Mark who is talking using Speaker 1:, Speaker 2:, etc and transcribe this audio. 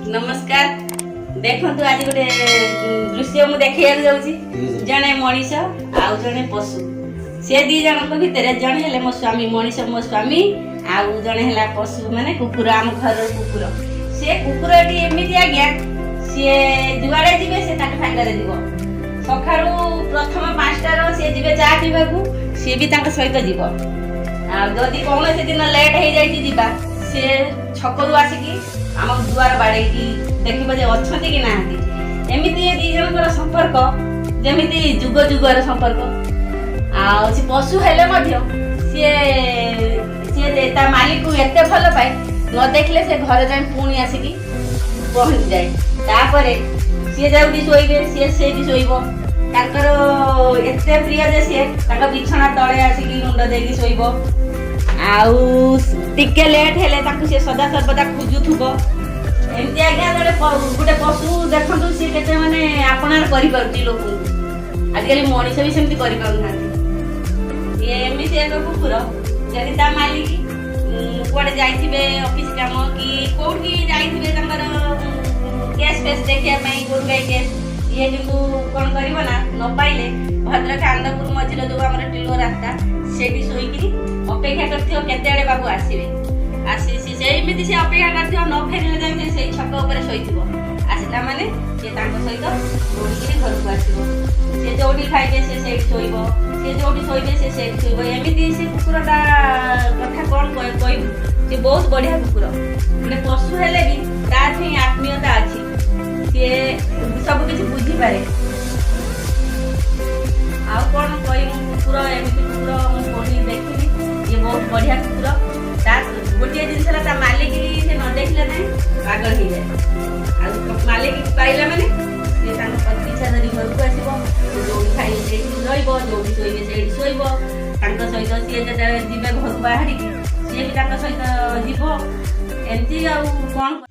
Speaker 1: नमस्कार देखु आज गोटे दृश्य मुझे देखा जाऊँगी जड़े मनीष आउ जड़े पशु से दी जन भितर जड़े है मो स्वामी मनीष मो स्वामी आउ जड़े है पशु माने कुकुर आम घर कुकुर से कुकुर एमती आज्ञा सी जुआड़े जी से सागर जीव सका प्रथम 5टार सी जी चा पीवा सी भी सहित जीव आदि कौन से दिन लेट हो जाए सी छकरू आसिकी आम दुआर बाड़े देखिए अच्छा कि ना एमती दी जन संपर्क जमी जुग जुगर संपर्क आसी पशु हेले सी सी मालिक को एत भल पाए न देखले से घर जाए पुणी आसिकी पहुँच जाए तापर सी जाऊँगी शोबे सी शोब एत प्रिय जे सी बिछना तले आसिकी मुंड देकी शोब आउे लेट हेले सी सदा सर्वदा खोजुब एमती आज्ञा गोटे पशु देखु सी के माने आपणार करि लोक आजिकल मनीष भी सेमती करमती एक कुकुर जदि ता मालिक कुआडे जाइथिबे ऑफिस काम कि कोठी जाइथिबे केस फेस देखिया गोरु गाई केस ये किंतु कौन करिबो ना न पाइले भद्रक आनंदपुर मझिरे जो आम टिलुआ रास्ता सेठी शोईकी अपेक्षा करथियो केते आडे बाबू आसीबे आसी सेमती से अपेक्षा करथियो न फेरिले जाई से छक ऊपर शोईथिबो आसिला माने से तांको सहित दौड़िकी घर को आसीबो से जोडी खाइबे से सेठी शोईबो से जोडी शोईबे से सेठी शोईबो एमिति से कुकुरटा कथा कोन कहबो से बहुत बढ़िया कुकुर गोटे पशु हेले भी तार ही आत्मीयता अछि से सब किछि बुझी पारे आ कौन कहूँ कुकुर एमती कुकुर मुझे देखी ये बहुत बढ़िया कुकुर गोटे जिनसा मालिक से न देखले ना पागल हो जाए मालिक पाइला माने पीछा धरी घर को आसो जो खाई से रोज शोबे से शोब सहित सी जी घर को बाहर सी भी सहित जीव एमती कौन